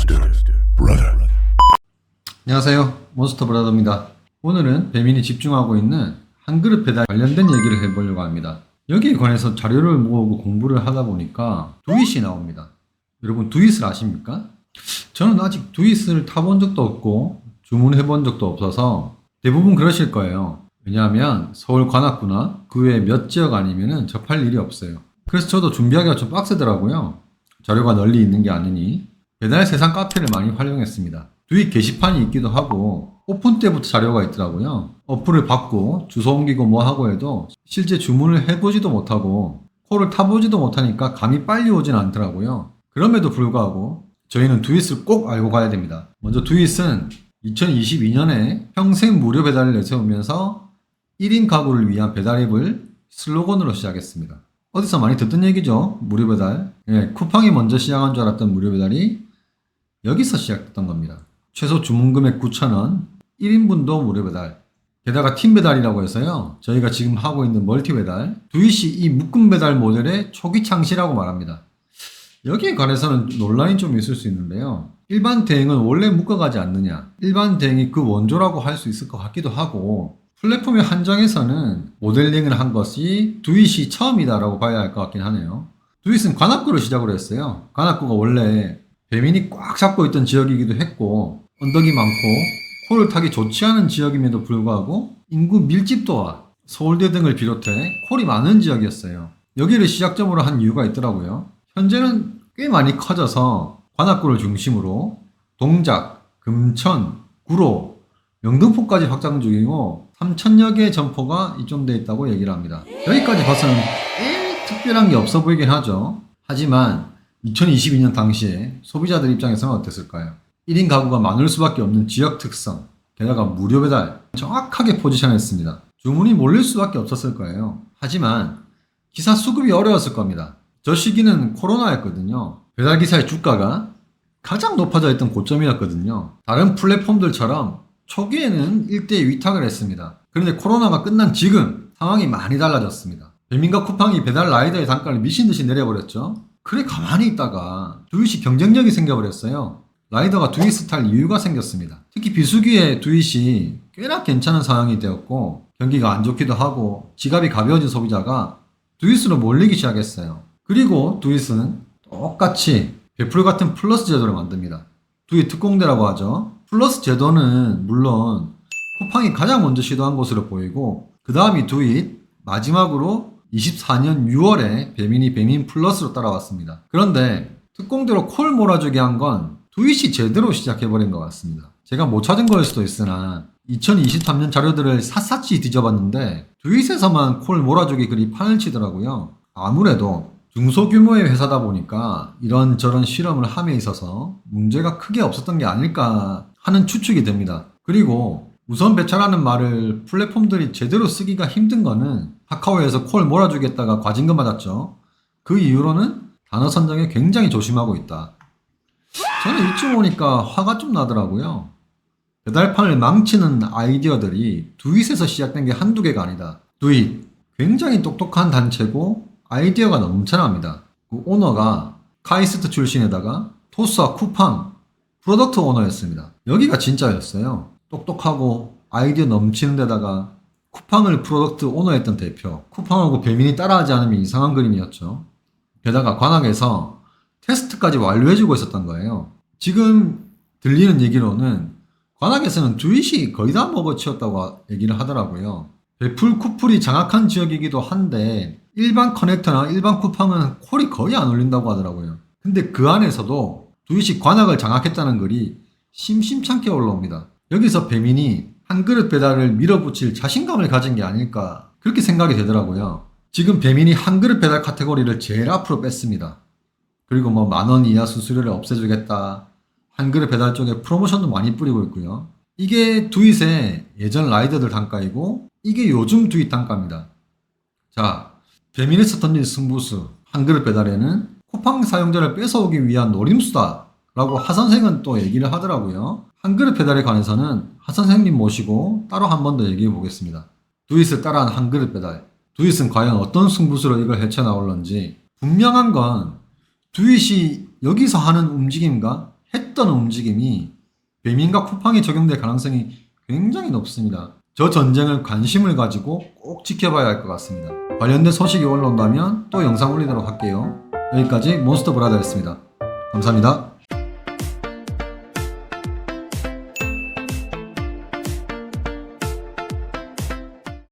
Monster Brother. 안녕하세요, 몬스터 브라더입니다. 오늘은 배민이 집중하고 있는 한 그릇 배달 관련된 얘기를 해보려고 합니다. 여기에 관해서 자료를 모으고 공부를 하다 보니까 두잇이 나옵니다. 여러분 두잇을 아십니까? 저는 아직 두잇을 타본 적도 없고 주문해 본 적도 없어서 대부분 그러실 거예요. 왜냐하면 서울 관악구나 그 외 몇 지역 아니면은 접할 일이 없어요. 그래서 저도 준비하기가 좀 빡세더라고요. 자료가 널리 있는 게 아니니 배달 세상 카페를 많이 활용했습니다. 두잇 게시판이 있기도 하고 오픈 때부터 자료가 있더라고요. 어플을 받고 주소 옮기고 뭐 하고 해도 실제 주문을 해보지도 못하고 콜을 타보지도 못하니까 감이 빨리 오진 않더라고요. 그럼에도 불구하고 저희는 두잇을 꼭 알고 가야 됩니다. 먼저 두잇은 2022년에 평생 무료 배달을 내세우면서 1인 가구를 위한 배달 앱을 슬로건으로 시작했습니다. 어디서 많이 듣던 얘기죠. 무료 배달. 쿠팡이 먼저 시작한 줄 알았던 무료 배달이 여기서 시작됐던 겁니다. 최소 주문 금액 9,000원, 1인분도 무료 배달. 게다가 팀 배달이라고 해서요. 저희가 지금 하고 있는 멀티 배달, 두잇이 이 묶음 배달 모델의 초기 창시라고 말합니다. 여기에 관해서는 논란이 좀 있을 수 있는데요. 일반 대행은 원래 묶어가지 않느냐. 일반 대행이 그 원조라고 할 수 있을 것 같기도 하고 플랫폼의 한정에서는 모델링을 한 것이 두잇이 처음이다라고 봐야 할 것 같긴 하네요. 두잇은 관악구로 시작을 했어요. 관악구가 원래 배민이 꽉 잡고 있던 지역이기도 했고 언덕이 많고 콜을 타기 좋지 않은 지역임에도 불구하고 인구 밀집도와 서울대 등을 비롯해 콜이 많은 지역이었어요. 여기를 시작점으로 한 이유가 있더라고요. 현재는 꽤 많이 커져서 관악구를 중심으로 동작, 금천, 구로, 영등포까지 확장 중이고 3,000여 개의 점포가 입점되어 있다고 얘기를 합니다. 여기까지 봐서는 꽤 특별한 게 없어 보이긴 하죠. 하지만 2022년 당시에 소비자들 입장에서는 어땠을까요? 1인 가구가 많을 수밖에 없는 지역 특성, 게다가 무료 배달 정확하게 포지션했습니다. 주문이 몰릴 수밖에 없었을 거예요. 하지만 기사 수급이 어려웠을 겁니다. 저 시기는 코로나였거든요. 배달기사의 주가가 가장 높아져 있던 고점이었거든요. 다른 플랫폼들처럼 초기에는 일대에 위탁을 했습니다. 그런데 코로나가 끝난 지금 상황이 많이 달라졌습니다. 배민과 쿠팡이 배달 라이더의 단가를 미친듯이 내려버렸죠. 그래 가만히 있다가 두잇이 경쟁력이 생겨버렸어요. 라이더가 두잇을 탈 이유가 생겼습니다. 특히 비수기에 두잇이 꽤나 괜찮은 상황이 되었고 경기가 안 좋기도 하고 지갑이 가벼워진 소비자가 두잇으로 몰리기 시작했어요. 그리고 두잇은 똑같이 배풀 같은 플러스 제도를 만듭니다. 두잇 특공대라고 하죠. 플러스 제도는 물론 쿠팡이 가장 먼저 시도한 것으로 보이고 그 다음이 두잇, 마지막으로 24년 6월에 배민이 배민 플러스로 따라왔습니다. 그런데 특공대로 콜 몰아주게 한 건 두잇이 제대로 시작해버린 것 같습니다. 제가 못 찾은 거일 수도 있으나 2023년 자료들을 샅샅이 뒤져봤는데 두잇에서만 콜 몰아주기 글이 판을 치더라고요. 아무래도 중소규모의 회사다 보니까 이런저런 실험을 함에 있어서 문제가 크게 없었던 게 아닐까 하는 추측이 됩니다. 그리고 우선 배차라는 말을 플랫폼들이 제대로 쓰기가 힘든 거는 카카오에서 콜 몰아주겠다가 과징금 받았죠. 그 이후로는 단어 선정에 굉장히 조심하고 있다. 저는 이쯤 오니까 화가 좀 나더라고요. 배달판을 망치는 아이디어들이 두잇에서 시작된 게 한두 개가 아니다. 두잇, 굉장히 똑똑한 단체고 아이디어가 넘쳐납니다. 그 오너가 카이스트 출신에다가 토스와 쿠팡 프로덕트 오너였습니다. 여기가 진짜였어요. 똑똑하고 아이디어 넘치는 데다가 쿠팡을 프로덕트 오너했던 대표. 쿠팡하고 배민이 따라하지 않으면 이상한 그림이었죠. 게다가 관악에서 테스트까지 완료해주고 있었던 거예요. 지금 들리는 얘기로는 관악에서는 두잇이 거의 다 먹어치웠다고 얘기를 하더라고요. 배풀 쿠플이 장악한 지역이기도 한데 일반 커넥터나 일반 쿠팡은 콜이 거의 안 올린다고 하더라고요. 근데 그 안에서도 두잇이 관악을 장악했다는 글이 심심찮게 올라옵니다. 여기서 배민이 한 그릇 배달을 밀어붙일 자신감을 가진 게 아닐까 그렇게 생각이 되더라고요. 지금 배민이 한 그릇 배달 카테고리를 제일 앞으로 뺐습니다. 그리고 뭐 10,000원 이하 수수료를 없애주겠다. 한 그릇 배달 쪽에 프로모션도 많이 뿌리고 있고요. 이게 두잇의 예전 라이더들 단가이고 이게 요즘 두잇 단가입니다. 자, 배민에서 던진 승부수 한 그릇 배달에는 쿠팡 사용자를 뺏어오기 위한 노림수다 라고 하 선생은 또 얘기를 하더라고요. 한 그릇 배달에 관해서는 하 선생님 모시고 따로 한 번 더 얘기해 보겠습니다. 두잇을 따라한 한 그릇 배달. 두잇은 과연 어떤 승부수로 이걸 헤쳐나올런지 분명한 건 두잇이 여기서 하는 움직임과 했던 움직임이 배민과 쿠팡에 적용될 가능성이 굉장히 높습니다. 저 전쟁을 관심을 가지고 꼭 지켜봐야 할 것 같습니다. 관련된 소식이 올라온다면 또 영상 올리도록 할게요. 여기까지 몬스터 브라더였습니다. 감사합니다.